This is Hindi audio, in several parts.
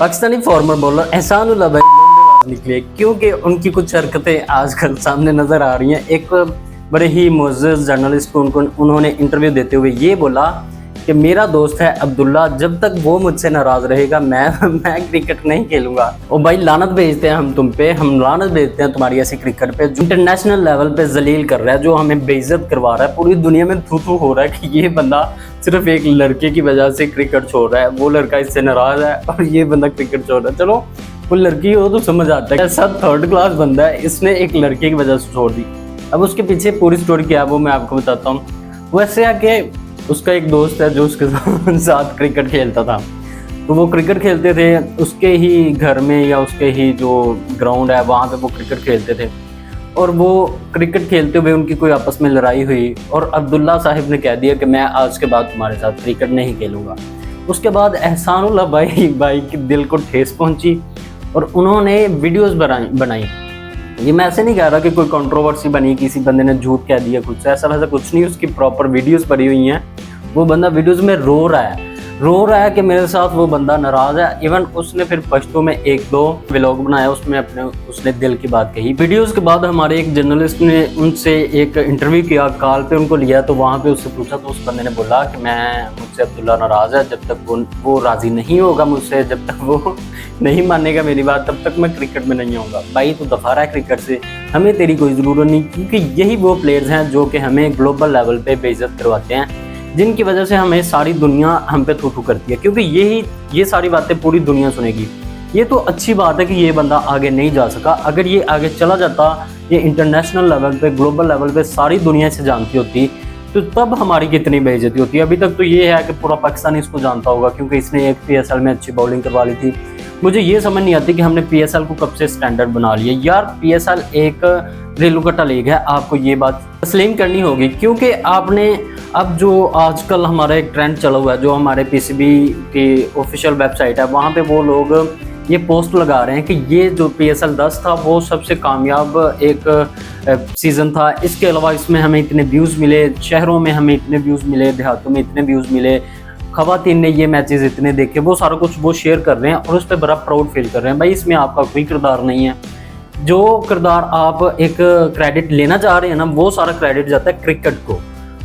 पाकिस्तानी फॉर्मर बॉलर एहसानुल्लाह भाई लौंडेबाज निकले क्योंकि उनकी कुछ हरकतें आजकल सामने नज़र आ रही हैं। एक बड़े ही मुअज़्ज़ज़ जर्नलिस्ट को उन्होंने इंटरव्यू देते हुए ये बोला कि मेरा दोस्त है अब्दुल्ला, जब तक वो मुझसे नाराज़ रहेगा मैं क्रिकेट नहीं खेलूंगा। और भाई लानत भेजते हैं हम तुम पे, हम लानत भेजते हैं तुम्हारी ऐसी क्रिकेट पे जो इंटरनेशनल लेवल पे जलील कर रहा है, जो हमें बेइज्जत करवा रहा है। पूरी दुनिया में थू थू हो रहा है कि ये बंदा सिर्फ एक लड़के की वजह से क्रिकेट छोड़ रहा है, वो लड़का इससे नाराज़ है और ये बंदा क्रिकेट छोड़ रहा है। चलो वो लड़की हो तो समझ आता है, ऐसा थर्ड क्लास बंदा है, इसने एक लड़के की वजह से छोड़ दी। अब उसके पीछे पूरी स्टोरी क्या है वो मैं आपको बताता हूँ। वैसे आके उसका एक दोस्त है जो उसके साथ क्रिकेट खेलता था, तो वो क्रिकेट खेलते थे उसके ही घर में या उसके ही जो ग्राउंड है वहाँ पे वो क्रिकेट खेलते थे। और वो क्रिकेट खेलते हुए उनकी कोई आपस में लड़ाई हुई और अब्दुल्ला साहिब ने कह दिया कि मैं आज के बाद तुम्हारे साथ क्रिकेट नहीं खेलूँगा। उसके बाद एहसानुल्लाह भाई के दिल को ठेस पहुँची और उन्होंने वीडियोज़ बनाई। ये मैं ऐसे नहीं कह रहा कि कोई कंट्रोवर्सी बनी, किसी बंदे ने झूठ कह दिया, कुछ ऐसा वैसा कुछ नहीं। उसकी प्रॉपर वीडियोस पड़ी हुई हैं। वो बंदा वीडियोस में रो रहा है कि मेरे साथ वो बंदा नाराज़ है। इवन उसने फिर पश्तो में एक दो व्लॉग बनाया, उसमें उसने दिल की बात कही। वीडियोस के बाद हमारे एक जर्नलिस्ट ने उनसे एक इंटरव्यू किया, कॉल पे उनको लिया, तो वहाँ पे उससे पूछा तो उस बंदे ने बोला कि मुझसे अब्दुल्ला नाराज़ है, जब तक वो राज़ी नहीं होगा मुझसे, जब तक वो नहीं मानेगा मेरी बात, तब तक मैं क्रिकेट में नहीं आऊँगा। भाई तो दफा रहा है क्रिकेट से, हमें तेरी कोई ज़रूरत नहीं, क्योंकि यही वो प्लेयर्स हैं जो कि हमें ग्लोबल लेवल पे बेइज्जत करवाते हैं, जिनकी वजह से हमें सारी दुनिया हम पे थू थू करती है। क्योंकि ये सारी बातें पूरी दुनिया सुनेगी। ये तो अच्छी बात है कि ये बंदा आगे नहीं जा सका। अगर ये आगे चला जाता, ये इंटरनेशनल लेवल पे ग्लोबल लेवल पे सारी दुनिया से जानती होती, तो तब हमारी कितनी बेइज्जती होती है। अभी तक तो ये है कि पूरा पाकिस्तान इसको जानता होगा क्योंकि इसने एक PSL में अच्छी बॉलिंग करवा ली थी। मुझे ये समझ नहीं आती कि हमने PSL को कब से स्टैंडर्ड बना लिया। यार PSL एक रेलुकट्टा लीग है, आपको ये बात तस्लीम करनी होगी। क्योंकि आपने अब जो आजकल हमारा एक ट्रेंड चला हुआ है, जो हमारे PCB की ऑफिशियल वेबसाइट है, वहाँ पे वो लोग ये पोस्ट लगा रहे हैं कि ये जो PSL 10 था वो सबसे कामयाब एक सीज़न था। इसके अलावा इसमें हमें इतने व्यूज़ मिले, शहरों में हमें इतने व्यूज़ मिले, देहातों में इतने व्यूज़ मिले, ख़वातीन ने ये मैचेस इतने देखे, वो सारा कुछ वो शेयर कर रहे हैं और उस पर बड़ा प्राउड फील कर रहे हैं। भाई इसमें आपका कोई किरदार नहीं है। जो किरदार आप एक क्रेडिट लेना चाह रहे हैं ना, वो सारा क्रेडिट जाता है क्रिकेट को,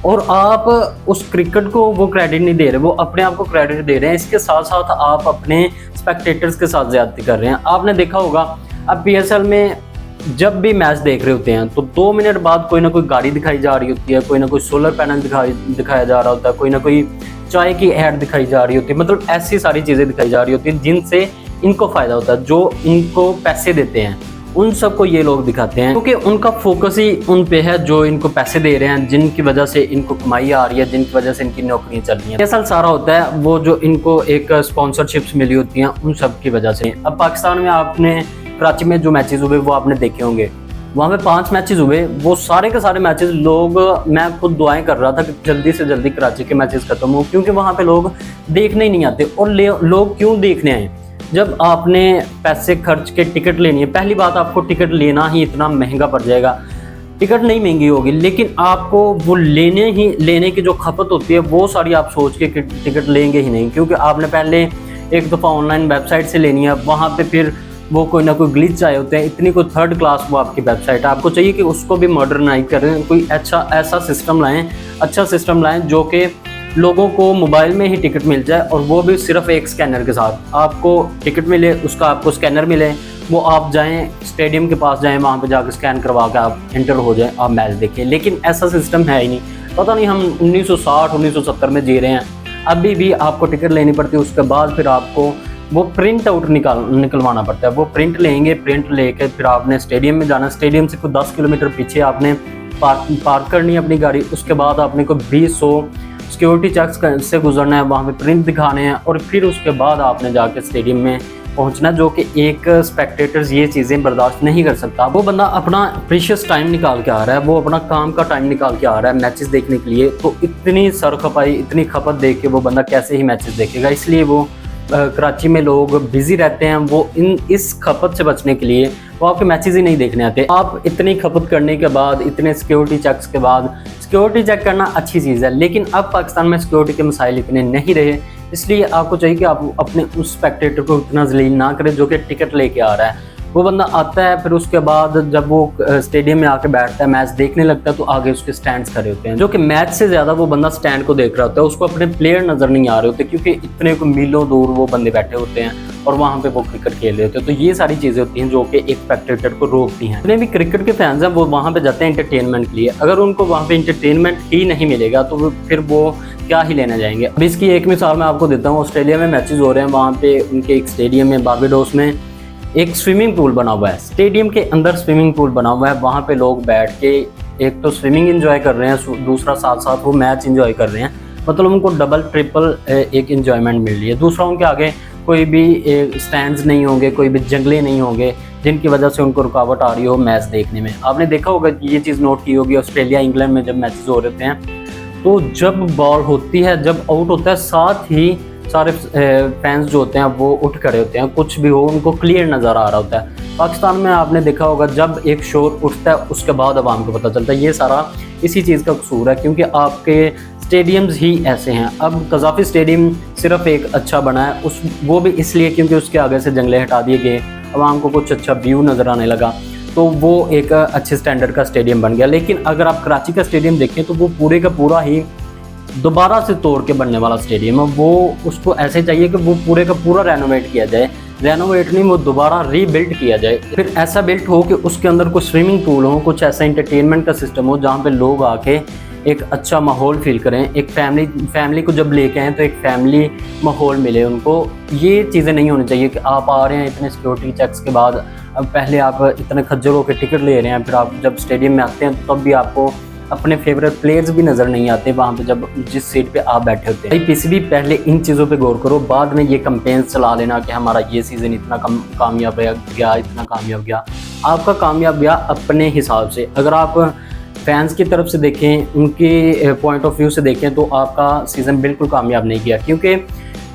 और आप उस क्रिकेट को वो क्रेडिट नहीं दे रहे, वो अपने आप को क्रेडिट दे रहे हैं। इसके साथ साथ आप अपने स्पेक्टेटर्स के साथ ज्यादती कर रहे हैं। आपने देखा होगा अब PSL में जब भी मैच देख रहे होते हैं तो 2 मिनट बाद कोई ना कोई गाड़ी दिखाई जा रही होती है, कोई ना कोई सोलर पैनल दिखाया जा रहा होता है, कोई ना कोई चाय की ऐड दिखाई जा रही होती है। मतलब ऐसी सारी चीज़ें दिखाई जा रही होती हैं जिनसे इनको फ़ायदा होता है। जो इनको पैसे देते हैं उन सबको ये लोग दिखाते हैं, क्योंकि उनका फोकस ही उन पे है जो इनको पैसे दे रहे हैं, जिनकी वजह से इनको कमाई आ रही है, जिनकी वजह से इनकी नौकरियां चल रही हैं। PSL सारा होता है वो जो इनको एक स्पॉन्सरशिप्स मिली होती हैं उन सब की वजह से। अब पाकिस्तान में आपने कराची में जो मैचेस हुए वो आपने देखे होंगे, वहाँ पे 5 मैचेस हुए, वो सारे के सारे मैचेस मैं खुद दुआएं कर रहा था कि जल्दी से जल्दी कराची के मैचेस खत्म हो, क्योंकि वहाँ पे लोग देखने ही नहीं आते। और लोग क्यों देखने आए? जब आपने पैसे खर्च के टिकट लेनी है, पहली बात आपको टिकट लेना ही इतना महंगा पड़ जाएगा। टिकट नहीं महंगी होगी, लेकिन आपको वो लेने की जो खपत होती है वो सारी आप सोच के टिकट लेंगे ही नहीं, क्योंकि आपने पहले एक दफ़ा ऑनलाइन वेबसाइट से लेनी है, वहाँ पे फिर वो कोई ना कोई ग्लिच आए होते हैं, इतनी कोई थर्ड क्लास वो आपकी वेबसाइट है। आपको चाहिए कि उसको भी मॉडर्नाइज करें, कोई ऐसा सिस्टम लाएँ, अच्छा सिस्टम लाएँ जो कि लोगों को मोबाइल में ही टिकट मिल जाए, और वो भी सिर्फ एक स्कैनर के साथ आपको टिकट मिले, उसका आपको स्कैनर मिले, वो आप जाएं स्टेडियम के पास जाएं, वहाँ पे जाकर स्कैन करवा के आप एंटर हो जाएं, आप मैच देखें। लेकिन ऐसा सिस्टम है ही नहीं। पता नहीं हम 1960 1970 में जी रहे हैं। अभी भी आपको टिकट लेनी पड़ती है, उसके बाद फिर आपको वो प्रिंट आउट निकलवाना पड़ता है। वो प्रिंट लेंगे, प्रिंट लेके फिर आपने स्टेडियम में जाना, स्टेडियम से कुछ 10 किलोमीटर पीछे आपने पार्क करनी है अपनी गाड़ी, उसके बाद आपने को 20 सिक्योरिटी चेक्स से गुजरना है, वहाँ पे प्रिंट दिखाने हैं, और फिर उसके बाद आपने जाके स्टेडियम में पहुँचना, जो कि एक स्पेक्टेटर्स ये चीज़ें बर्दाश्त नहीं कर सकता। वो बंदा अपना प्रीशियस टाइम निकाल के आ रहा है, वो अपना काम का टाइम निकाल के आ रहा है मैचेस देखने के लिए, तो इतनी सरखपाई, इतनी खपत देख के वो बंदा कैसे ही मैचेस देखेगा। इसलिए वो कराची में लोग बिजी रहते हैं, वो इस खपत से बचने के लिए वो आपके मैचेस ही नहीं देखने आते। आप इतनी खपत करने के बाद, इतने सिक्योरिटी चेक्स के बाद, सिक्योरिटी चेक करना अच्छी चीज़ है, लेकिन अब पाकिस्तान में सिक्योरिटी के मसाइल इतने नहीं रहे इसलिए आपको चाहिए कि आप अपने उस स्पेक्टेटर को इतना जलील ना करें जो कि टिकट लेके आ रहा है। वो बंदा आता है, फिर उसके बाद जब वो स्टेडियम में आके बैठता है, मैच देखने लगता है, तो आगे उसके स्टैंड्स खड़े होते हैं, जो कि मैच से ज़्यादा वो बंदा स्टैंड को देख रहा होता है। उसको अपने प्लेयर नज़र नहीं आ रहे होते, क्योंकि इतने मीलों दूर वो बंदे बैठे होते हैं और वहाँ पे वो क्रिकेट खेल रहे होते हैं। तो ये सारी चीज़ें होती हैं जो कि एक स्पेक्टेटर को रोकती हैं। जितने भी क्रिकेट के फैंस हैं वो वहाँ पे जाते हैं एंटरटेनमेंट के लिए। अगर उनको वहाँ पे एंटरटेनमेंट ही नहीं मिलेगा तो फिर वो क्या ही लेना जाएंगे। अब इसकी एक मिसाल मैं आपको देता हूँ। ऑस्ट्रेलिया में मैचेस हो रहे हैं, वहाँ पे उनके एक स्टेडियम में, बारबाडोस में एक स्विमिंग पूल बना हुआ है। स्टेडियम के अंदर स्विमिंग पूल बना हुआ है। वहाँ पे लोग बैठ के एक तो स्विमिंग एंजॉय कर रहे हैं, दूसरा साथ साथ वो मैच एंजॉय कर रहे हैं। मतलब उनको डबल ट्रिपल एक एंजॉयमेंट मिल रही है। दूसरा, उनके आगे कोई भी स्टैंड्स नहीं होंगे, कोई भी जंगले नहीं होंगे जिनकी वजह से उनको रुकावट आ रही हो मैच देखने में। आपने देखा होगा, ये चीज़ नोट की होगी, ऑस्ट्रेलिया इंग्लैंड में जब मैचेस हो रहे हैं तो जब बॉल होती है, जब आउट होता है, साथ ही सारे फैंस जो होते हैं वो उठ खड़े होते हैं, कुछ भी हो उनको क्लियर नज़र आ रहा होता है। पाकिस्तान में आपने देखा होगा, जब एक शोर उठता है उसके बाद आवाम को पता चलता है। ये सारा इसी चीज़ का कसूर है, क्योंकि आपके स्टेडियम्स ही ऐसे हैं। अब कज़ाफ़ी स्टेडियम सिर्फ एक अच्छा बना है, वो भी इसलिए क्योंकि उसके आगे से जंगले हटा दिए गए, आवाम को कुछ अच्छा व्यू नज़र आने लगा, तो वो एक अच्छे स्टैंडर्ड का स्टेडियम बन गया। लेकिन अगर आप कराची का स्टेडियम देखें तो वो पूरे का पूरा ही दोबारा से तोड़ के बनने वाला स्टेडियम है। वो उसको ऐसे चाहिए कि वो पूरे का पूरा रेनोवेट किया जाए, रेनोवेट नहीं, वो दोबारा रीबिल्ड किया जाए। फिर ऐसा बिल्ट हो कि उसके अंदर कुछ स्विमिंग पूल हो, कुछ ऐसा एंटरटेनमेंट का सिस्टम हो जहाँ पे लोग आके एक अच्छा माहौल फील करें। एक फैमिली को जब लेके आएँ तो एक फैमिली माहौल मिले उनको। ये चीज़ें नहीं होनी चाहिए कि आप आ रहे हैं इतने सिक्योरिटी चेक्स के बाद, अब पहले आप इतने खज्जर होकर टिकट ले रहे हैं, फिर आप जब स्टेडियम में आते हैं तब भी आपको अपने फेवरेट प्लेयर्स भी नज़र नहीं आते वहाँ पे, जब जिस सीट पे आप बैठे होते हैं। भाई पीसीबी पहले इन चीज़ों पे गौर करो, बाद में ये कंपेन्स चला लेना कि हमारा ये सीज़न इतना कामयाब गया, इतना कामयाब गया। आपका कामयाब गया अपने हिसाब से। अगर आप फैंस की तरफ से देखें, उनके पॉइंट ऑफ व्यू से देखें, तो आपका सीज़न बिल्कुल कामयाब नहीं गया। क्योंकि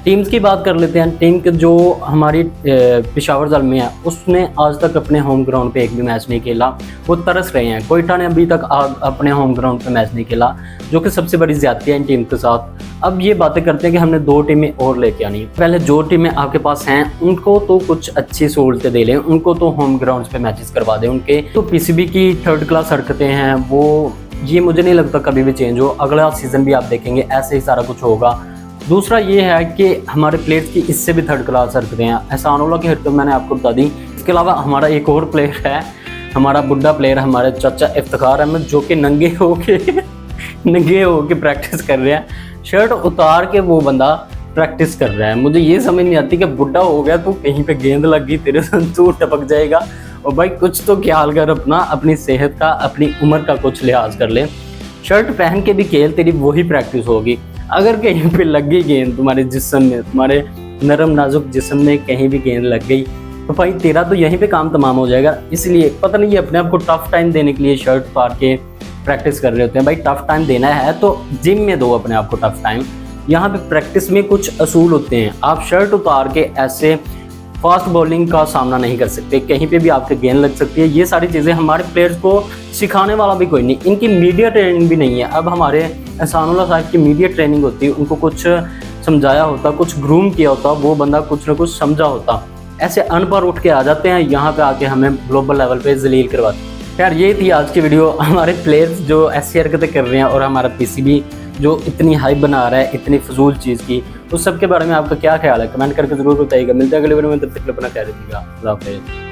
टीम्स की बात कर लेते हैं। टीम के जो हमारी पेशावर ज़ल्मी है, उसने आज तक अपने होम ग्राउंड पे एक भी मैच नहीं खेला। वो तरस रहे हैं। कोयटा ने अभी तक अपने होम ग्राउंड पे मैच नहीं खेला, जो कि सबसे बड़ी ज़्यादती है इन टीम के साथ। अब ये बातें करते हैं कि हमने 2 टीमें और लेके आनी है। पहले जो टीमें आपके पास हैं उनको तो कुछ अच्छी सहूलतें दे लें, उनको तो होम ग्राउंड्स पे मैचेस करवा दें। उनके तो पीसीबी की 3rd क्लास हरकतें हैं, वो ये मुझे नहीं लगता कभी भी चेंज हो। अगला सीज़न भी आप देखेंगे ऐसे ही सारा कुछ होगा। दूसरा ये है कि हमारे प्लेयर्स की इससे भी 3rd क्लास हरकतें हैं। एहसानुल्लाह की हरकत मैंने आपको बता दी। इसके अलावा हमारा एक और प्लेयर है, हमारा बुड्ढा प्लेयर, हमारे चाचा इफ्तिखार अहमद, जो कि नंगे होके प्रैक्टिस कर रहे हैं। शर्ट उतार के वो बंदा प्रैक्टिस कर रहा है। मुझे ये समझ नहीं आती कि बुड्ढा हो गया तो कहीं पे गेंद लग गई तेरे तू टपक जाएगा। और भाई कुछ तो ख्याल कर अपना, अपनी सेहत का, अपनी उम्र का कुछ लिहाज कर ले। शर्ट पहन के भी खेल, तेरी वही प्रैक्टिस होगी। अगर कहीं पे लग गई गेंद तुम्हारे जिस्म में, तुम्हारे नरम नाजुक जिस्म में कहीं भी गेंद लग गई, तो भाई तेरा तो यहीं पे काम तमाम हो जाएगा। इसलिए पता नहीं, ये अपने आप को टफ टाइम देने के लिए शर्ट उतार के प्रैक्टिस कर रहे होते हैं। भाई टफ टाइम देना है तो जिम में दो अपने आप को टफ टाइम। यहाँ पे प्रैक्टिस में कुछ असूल होते हैं। आप शर्ट उतार के ऐसे फास्ट बॉलिंग का सामना नहीं कर सकते, कहीं पे भी आपके गेंद लग सकती है। ये सारी चीज़ें हमारे प्लेयर्स को सिखाने वाला भी कोई नहीं, इनकी मीडिया ट्रेनिंग भी नहीं है। अब हमारे एहसानुल्लाह साहब की मीडिया ट्रेनिंग होती, उनको कुछ समझाया होता, कुछ ग्रूम किया होता, वो बंदा कुछ ना कुछ समझा होता। ऐसे अनपढ़ उठ के आ जाते हैं, यहाँ पे आके हमें ग्लोबल लेवल पे जलील करवाते हैं। यार ये थी आज की वीडियो। हमारे प्लेयर्स जो ऐसी हरकतें कर रहे हैं और हमारा पीसीबी जो इतनी हाइप बना रहा है इतनी फजूल चीज़ की, उस सब के बारे में आपका क्या ख्याल है कमेंट करके ज़रूर बताइएगा। मिलते हैं अगले वीडियो में, तब तक अपना ख्याल रखिएगा। अल्लाह हाफ़िज़।